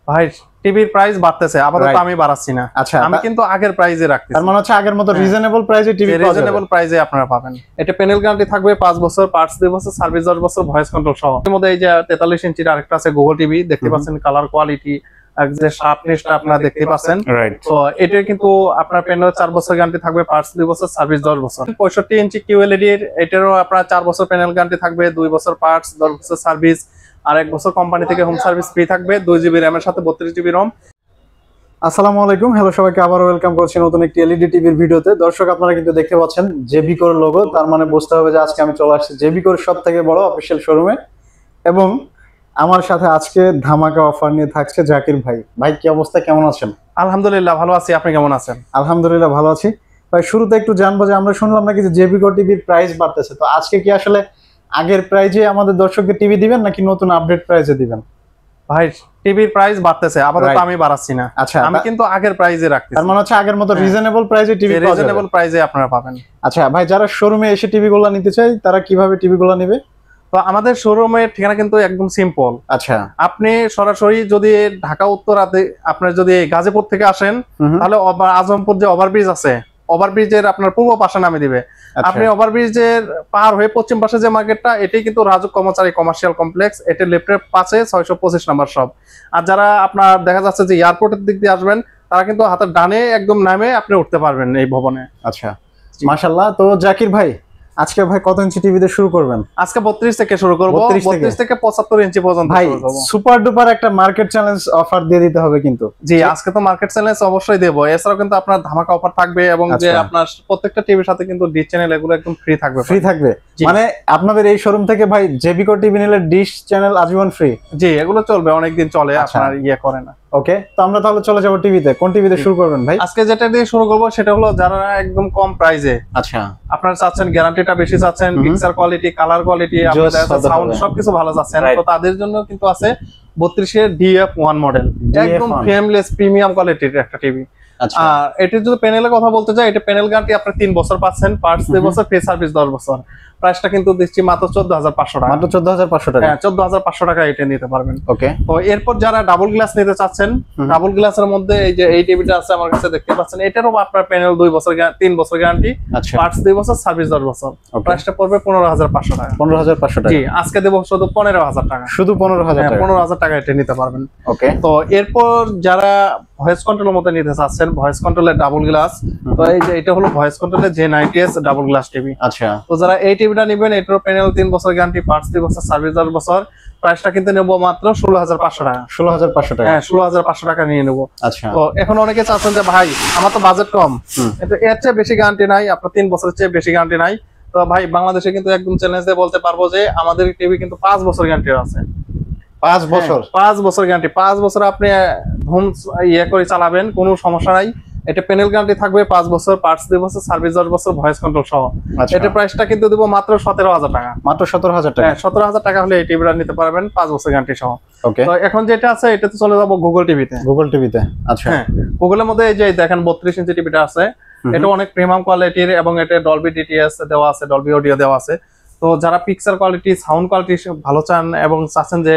ভাই টিভির প্রাইস বাড়তেছে, আপাতত আমি বাড়াচ্ছি না। আচ্ছা, আমি কিন্তু আগের প্রাইসে রাখতেছি। তার মানে হচ্ছে আগের মতো রিজনেবল প্রাইসে টিভি পাওয়া যাবে। রিজনেবল প্রাইসে আপনারা পাবেন। এটা প্যানেল গ্যারান্টি থাকবে 5 বছর, পার্টস 2 বছর, সার্ভিস 10 বছর, ভয়েস কন্ট্রোল সহ। এর মধ্যে এই যে 43 ইঞ্চির আরেকটা আছে গুগল টিভি, দেখতে পাচ্ছেন কালার কোয়ালিটি, যে শার্পনেসটা আপনারা দেখতে পাচ্ছেন। তো এটা কিন্তু আপনার প্যানেল 4 বছর গ্যারান্টি থাকবে, পার্টস 2 বছর, সার্ভিস 10 বছর। 65 ইঞ্চি কিউএলইডি এর এটারও আপনার 4 বছর প্যানেল গ্যারান্টি থাকবে, 2 বছর পার্টস, 10 বছর সার্ভিস, আর 1 বছর কোম্পানি থেকে হোম সার্ভিস ফ্রি থাকবে। 2 জিবি র‍্যাম এর সাথে 32 জিবি রম। আসসালামু আলাইকুম, হ্যালো সবাইকে, আবার ওয়েলকাম করছি নতুন একটি এলইডি টিভির ভিডিওতে। দর্শক, আপনারা কিন্তু দেখতে পাচ্ছেন জেবিকোর লোগো, তার মানে বুঝতে হবে যে আজকে আমি চলে আসছি জেবিকোর সবথেকে বড় অফিশিয়াল শোরুমে। এবং আমার সাথে আজকে ধামাকা অফার নিয়ে থাকছে জাকির ভাই। ভাই কি অবস্থা, কেমন আছেন? আলহামদুলিল্লাহ ভালো আছি, আপনি কেমন আছেন? আলহামদুলিল্লাহ ভালো আছি। ভাই শুরুতে একটু জানবো যে আমরা শুনলাম নাকি যে জেবিকো টিভির প্রাইস বাড়তেছে, তো আজকে কি আসলে আগের প্রাইজে আমাদের দর্শকদের টিভি দিবেন নাকি নতুন আপডেট প্রাইজে দিবেন? ভাই টিভির প্রাইস বাড়তেছে, আপাতত আমি বাড়াচ্ছি না। আচ্ছা, আমি কিন্তু আগের প্রাইসে রাখতেছি। তার মানে হচ্ছে আগের মতো রিজনেবল প্রাইসে টিভি পাওয়া যাবে। রিজনেবল প্রাইসে আপনারা পাবেন। আচ্ছা ভাই, যারা শোরুমে এসে টিভিগুলো নিতে চায় তারা কিভাবে টিভিগুলো নেবে? তো আমাদের শোরুমের ঠিকানা কিন্তু একদম সিম্পল। আচ্ছা, আপনি সরাসরি যদি ঢাকা উত্তরাতে আপনার যদি গাজীপুর থেকে আসেন, তাহলে আজমপুর যে ওভারব্রিজ আছে, ওভারব্রিজের আপনার পূর্ব পাশে নামে দিবে। আপনি ওভারব্রিজের পার হয়ে পশ্চিম পাশে যে মার্কেটটা, এটাই কিন্তু রাজুক কর্মচারী কমার্শিয়াল কমপ্লেক্স, এটা লেফটের পাশে 625 নম্বর শপ। আর যারা আপনার দেখা যাচ্ছে যে এয়ারপোর্টের দিক দিয়ে আসবেন, তারা কিন্তু হাতের ডানে একদম নামে আপনি উঠতে পারবেন এই ভবনে। আচ্ছা, মাশাআল্লাহ। তো জাকির ভাই, আজকে ভাই কত ইঞ্চি টিভিতে শুরু করবেন? আজকে 32 থেকে শুরু করব, 32 থেকে 75 ইঞ্চি পর্যন্ত ভাই শুরু করব। সুপার ডুপার একটা মার্কেট চ্যালেঞ্জ অফার দিয়ে দিতে হবে কিন্তু। জি, আজকে তো মার্কেট চ্যালেঞ্জ অবশ্যই দেব। এছাড়াও কিন্তু আপনার ধামাকা অফার থাকবে, এবং যে আপনার প্রত্যেকটা টিভির সাথে কিন্তু ডিশ চ্যানেল এগুলো একদম ফ্রি থাকবে। ফ্রি থাকবে মানে আপনাদের এই শোরুম থেকে ভাই জেবিকো টিভি নিলে ডিশ চ্যানেল আজীবন ফ্রি? জি, এগুলো চলবে, অনেকদিন চলে, আপনার ইয়ে করে না। ওকে, তো আমরা তাহলে চলে যাব টিভিতে। কোন টিভিতে শুরু করবেন ভাই? আজকে যেটা দিয়ে শুরু করব সেটা হলো যারা একদম কম প্রাইসে, আচ্ছা, আপনারা চাচ্ছেন গ্যারান্টিটা বেশি চাচ্ছেন, পিকচার কোয়ালিটি, কালার কোয়ালিটি, আপনাদের সাউন্ড সবকিছু ভালো চাচ্ছেন, তো তাদের জন্য কিন্তু আছে 32 এর DF1 মডেল, একদম ফ্রেমলেস প্রিমিয়াম কোয়ালিটির একটা টিভি। আর এটার যদি প্যানেলের কথা বলতে চাই, এটা প্যানেল গ্যারান্টি আপনার 3 বছর পাচ্ছেন, পার্টস 2 বছর, ফ্রি সার্ভিস 10 বছর। প্রাইসটা কিন্তু দিচ্ছি মাত্র 14,500 টাকা। মাত্র 14,500 টাকা? হ্যাঁ, 14,500 টাকা এটা নিতে পারবেন। ওকে, তো এরপর যারা ডাবল গ্লাস নিতে চাচ্ছেন, ডাবল গ্লাসের মধ্যে এই যে এই টিভিটা আছে আমার কাছে, দেখতে পাচ্ছেন, এটারও আপনার প্যানেল 2 বছর 3 বছর গ্যারান্টি, পার্টস 2 বছর, সার্ভিস 10 বছর। প্রাইসটা পড়বে 15,500 টাকা। 15,500 টাকা? জি, আজকে দেব শুধু 15,000 টাকা। শুধু 15,000 টাকা? 15,000 টাকা এটা নিতে পারবেন। ওকে, তো এরপর যারা ভয়েস কন্ট্রোলের মধ্যে নিতে চাচ্ছেন, ভয়েস কন্ট্রোলের ডাবল গ্লাস, তো এই যে এটা হলো ভয়েস কন্ট্রোলের J90S ডাবল গ্লাস টিভি। আচ্ছা, তো যারা এই টিভিটা নেবেন, এটার প্যানেল 3 বছর গ্যারান্টি, পার্টস 2 বছর, সার্ভিস 10 বছর। প্রাইসটা কিন্তু নেব মাত্র 16,500 টাকা। 16,500 টাকা? হ্যাঁ, 16,500 টাকা নিয়ে নেব। আচ্ছা, তো এখন অনেকে চাচ্ছেন যে ভাই আমার তো বাজেট কম, কিন্তু এর চেয়ে বেশি গ্যারান্টি নাই, আপনার 3 বছরের চেয়ে বেশি গ্যারান্টি নাই। তো ভাই, বাংলাদেশে কিন্তু একদম চ্যালেঞ্জ দিয়ে বলতে পারবো যে আমাদের টিভি কিন্তু 5 বছর গ্যারান্টি আছে। 5 বছর? 5 বছর গ্যারান্টি, 5 বছর আপনি হোম ইয়ে করে চালাবেন, কোনো সমস্যা নাই। এটা প্যানেল গ্যারান্টি থাকবে 5 বছর, পার্টস 2 বছর, সার্ভিস 10 বছর, ভয়েস কন্ট্রোল সহ। এটা প্রাইসটা কিন্তু দেব মাত্র 17,000 টাকা। মাত্র 17,000 টাকা? হ্যাঁ, 17,000 টাকা হলে এই টিভিটা নিতে পারবেন 5 বছর গ্যারান্টি সহ। ওকে, তো এখন যেটা আছে এটাতে চলে যাব গুগল টিভিতে। গুগল টিভিতে? আচ্ছা, হ্যাঁ, গুগলের মধ্যে এই যে দেখেন 32 ইঞ্চি টিভিটা আছে, এটা অনেক প্রিমিয়াম কোয়ালিটির, এবং এটা ডলবি ডিটিএস দেওয়া আছে, ডলবি অডিও দেওয়া আছে। তো যারা পিকচার কোয়ালিটি, সাউন্ড কোয়ালিটি ভালো চান, এবং চাচ্ছেন যে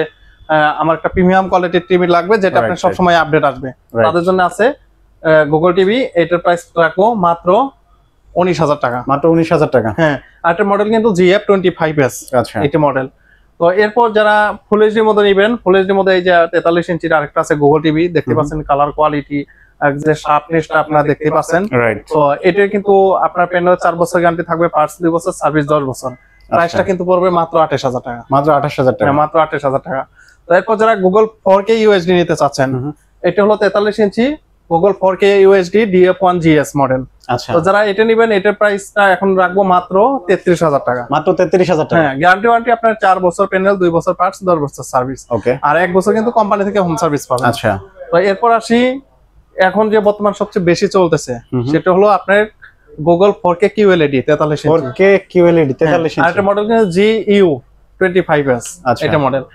আমার একটা প্রিমিয়াম কোয়ালিটির টিভি লাগবে যেটা আপনার সব সময় আপডেট আসবে, তাদের জন্য আছে গুগল টিভি। এটার প্রাইস রাখবো মাত্র 19,000 টাকা। মাত্র 19,000 টাকা? হ্যাঁ, আরেকটা মডেল কিন্তু GF25S, আচ্ছা, এটা মডেল। তো এরপর যারা ফুল এইচডির মধ্যে নেবেন, ফুল এইচডির মধ্যে এই যে 43 ইঞ্চির আরেকটা আছে গুগল টিভি, দেখতে পাচ্ছেন কালার কোয়ালিটি, যে শার্পনেসটা আপনারা দেখতে পাচ্ছেন। তো এটা কিন্তু আপনার প্যানেল 4 বছর গ্যারান্টি থাকবে, পার্টস 2 বছর, সার্ভিস 10 বছর। প্রাইসটা কিন্তু পড়বে মাত্র 28,000 টাকা। মাত্র 28,000 টাকা? মাত্র 28,000 টাকা। তো এরপর যারা গুগল 4K UHD নিতে চাচ্ছেন, এটা হলো 43 inch Google 4K UHD DF1 GS model. আচ্ছা, তো যারা এটা নেবেন, এটার প্রাইসটা এখন রাখবো মাত্র 33,000 টাকা। মাত্র 33,000 টাকা? হ্যাঁ, গ্যারান্টি ওয়ারেন্টি আপনার 4 বছর প্যানেল, 2 বছর পার্টস, 10 বছর সার্ভিস। ওকে, আর 1 বছর কিন্তু কোম্পানি থেকে হোম সার্ভিস পাবেন। আচ্ছা, তো এরপর আসি, এখন যে বর্তমান সবচেয়ে বেশি চলতেছে সেটা হলো আপনার গুগল 4K QLED 43 ইঞ্চি। 4K QLED 43 ইঞ্চি? আরেকটা মডেল কিন্তু GU25S, এটা মডেল।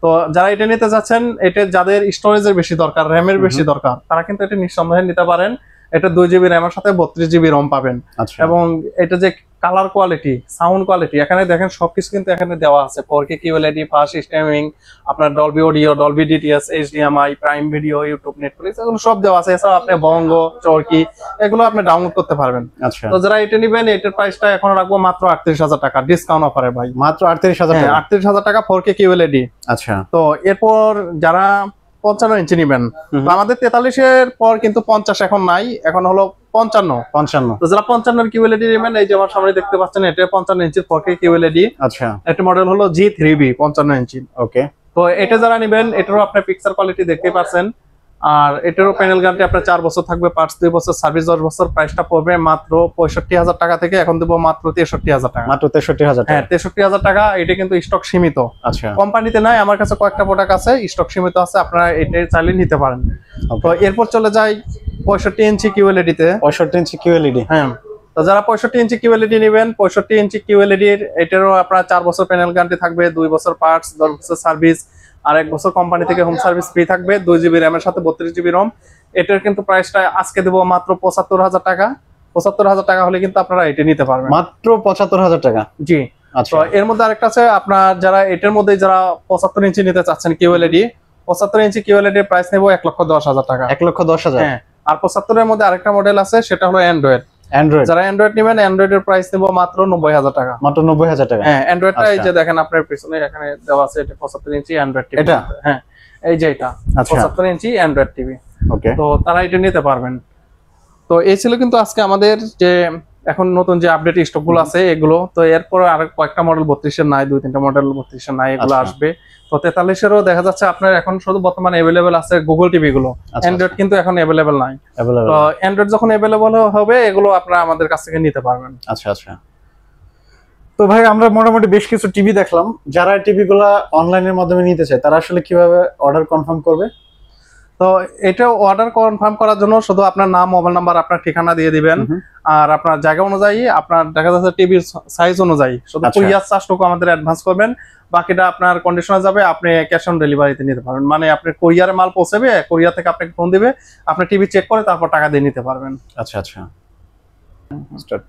তো যারা এটা নিতে যাচ্ছেন, এটা যাদের স্টোরেজের বেশি দরকার, র্যামের বেশি দরকার, তারা কিন্তু এটা নিঃসন্দেহে নিতে পারেন। এটা 2 GB র্যামের সাথে 32 GB রম পাবেন। আচ্ছা এবং এটা যে কালার কোয়ালিটি, সাউন্ড কোয়ালিটি, এখানে দেখেন সবকিছু কিন্তু এখানে দেওয়া আছে। 4K QLED, ফাস্ট স্ট্রিমিং, আপনার Dolby audio, Dolby DTS, HDMI, prime video, YouTube, Netflix, এগুলো সব দেওয়া আছে। এছাড়া আপনি বঙ্গ, চরকি এগুলো আপনি ডাউনলোড করতে পারবেন। আচ্ছা তো যারা এটা নেবেন, এটার প্রাইসটা এখন রাখবো মাত্র 38,000 টাকা ডিসকাউন্ট অফারে ভাই। মাত্র 38,000 টাকা। 38,000 টাকা 4K QLED। আচ্ছা তো এরপর যারা 55 ইঞ্চি নেবেন, তো আমাদের 43-এর পর কিন্তু 50 এখন নাই, এখন হলো 55। তো যারা 55 QLED নেবেন, এই যে আমার সামনে দেখতে পাচ্ছেন, এটা 55 ইঞ্চির 4K QLED। আচ্ছা এটা মডেল হলো G3B 55 ইঞ্চি। ওকে। তো এটা যারা নেবেন, এটারও আপনি পিকচার কোয়ালিটি দেখতে পাচ্ছেন। আর এটারও প্যানেল গ্যারান্টি আপনার 4 বছর থাকবে, পার্টস 2 বছর, সার্ভিস 10 বছর। প্রাইসটা পড়বে মাত্র 65,000 টাকা থেকে, এখন দেবো মাত্র 63,000 টাকা। মাত্র 63,000 হ্যাঁ, টাকা। 63,000 টাকা। এটা কিন্তু স্টক সীমিত, আচ্ছা কোম্পানিতে নাই। আমার কাছে কয়েকটা প্রোডাক্ট আছে, স্টক সীমিত আছে, আপনারা এটা চাইলে নিতে পারেন। তো এরপর চলে যাই 65 ইঞ্চি QLED তে। 65 ইঞ্চি QLED। হ্যাঁ, তো যারা 65 ইঞ্চি QLED নেবেন, 65 ইঞ্চি QLED এর এটারও আপনার 4 বছর প্যানেল গ্যারান্টি থাকবে, 2 বছর পার্টস, 10 বছর সার্ভিস, আর 1 বছর কোম্পানি থেকে হোম সার্ভিস ফ্রি থাকবে। 2 GB র্যামের সাথে 32 GB রম। এটার কিন্তু প্রাইসটা আজকে দেবো মাত্র 75,000 টাকা। 75,000 টাকা হলে কিন্তু আপনারা এটা নিতে পারবেন। মাত্র 75,000 টাকা। জি। আচ্ছা তো এর মধ্যে আরেকটা আছে, আপনার যারা এটার মধ্যে যারা 75 ইঞ্চি নিতে চাচ্ছেন QLED, 75 ইঞ্চি QLED এর প্রাইস নেবো 1,10,000 টাকা। 1,10,000। হ্যাঁ, আর 75 এর মধ্যে আরেকটা মডেল আছে, সেটা হলো অ্যান্ড্রয়েড। যারা অ্যান্ড্রয়েড নেবেন, অ্যান্ড্রয়েডের প্রাইস নেবো মাত্র 90,000 টাকা। মাত্র 90,000 টাকা। হ্যাঁ, অ্যান্ড্রয়েডটা এই যে দেখেন আপনার পিছনে এখানে দেওয়া আছে, এটা 75 ইঞ্চি অ্যান্ড্রয়েড টিভি। এটা? হ্যাঁ, এই যে এটা 75 ইঞ্চি অ্যান্ড্রয়েড টিভি। ওকে। তো তারা এটা নিতে পারবেন। তো এই ছিল কিন্তু আজকে আমাদের যে এখন নতুন যে আপডেট স্টক গুলো আছে এগুলো। তো এরপর আর কয়েকটা মডেল 32 এর নাই, 2-3টা মডেল 32 এর নাই, এগুলো আসবে। তো 43-এরও দেখা যাচ্ছে আপনার এখন শুধু বর্তমানে अवेलेबल আছে গুগল টিভি গুলো। অ্যান্ড্রয়েড কিন্তু এখন अवेलेबल নাই। তো অ্যান্ড্রয়েড যখন अवेलेबल হবে, এগুলো আপনারা আমাদের কাছ থেকে নিতে পারবেন। আচ্ছা আচ্ছা। তো ভাই আমরা মোটামুটি বেশ কিছু টিভি দেখলাম। যারা টিভি গুলা অনলাইনের মাধ্যমে নিতে চায়, তারা আসলে কিভাবে অর্ডার কনফার্ম করবে? তো এটা অর্ডার কনফার্ম করার জন্য শুধু আপনার নাম, মোবাইল নাম্বার, আপনার ঠিকানা দিয়ে দিবেন। আর আপনার জায়গা অনুযায়ী, আপনার দেখা যাচ্ছে টিভির সাইজ অনুযায়ী শুধু কুরিয়ার চার্জটুকু আমাদের অ্যাডভান্স করবেন। বাকিটা আপনার কন্ডিশনে যাবে, আপনি ক্যাশ অন ডেলিভারিতে নিতে পারবেন। মানে আপনি কুরিয়ারে মাল পৌঁছাবে, কুরিয়ার থেকে আপনাকে ফোন দিবে, আপনি টিভি চেক করে তারপর টাকা দিয়ে নিতে পারবেন। আচ্ছা আচ্ছা। স্টার্ট।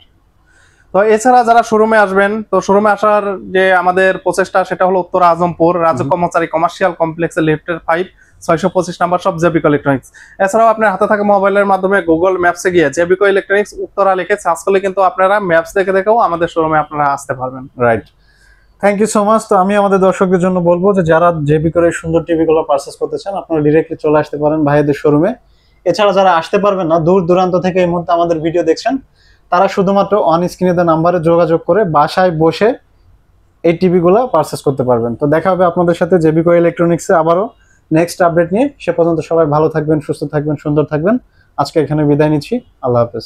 তো এছাড়া যারা শোরুমে আসবেন, তো শোরুমে আসার যে আমাদের প্রচেষ্টা, সেটা হলো উত্তর আজমপুর রাজ্য কর্মচারী কমার্শিয়াল কমপ্লেক্সের লিফটের 5 625 নাম্বার সব জেবিকো ইলেকট্রনিক্স। এছাড়াও আপনার হাতে থাকা মোবাইলের মাধ্যমে গুগল ম্যাপসে গিয়ে জেবিকো ইলেকট্রনিক্স উত্তরা লিখে সার্চ করলে কিন্তু আপনারা ম্যাপস দেখে দেখেও আমাদের শোরুমে আপনারা আসতে পারবেন। Right, thank you so much. তো আমি আমাদের দর্শকদের জন্য বলবো যে যারা জেবিকোর এই সুন্দর টিভি গুলো পারচেজ করতে চান, আপনারা ডিরেক্টলি চলে আসতে পারেন ভাইদের শোরুমে। এছাড়া যারা আসতে পারবেন না, দূর দূরান্ত থেকে এই মুহূর্তে আমাদের ভিডিও দেখছেন, তারা শুধুমাত্র অন স্ক্রিনে দেওয়া নাম্বারে যোগাযোগ করে বাসায় বসে এই টিভি গুলো পারচেজ করতে পারবেন। তো দেখা হবে আপনাদের সাথে জেবিকো ইলেকট্রনিক্সে আবারও নেক্সট আপডেট নিয়ে। সে পর্যন্ত সবাই ভালো থাকবেন, সুস্থ থাকবেন, সুন্দর থাকবেন। আজকে এখানে বিদায় নিচ্ছি। আল্লাহ হাফেজ।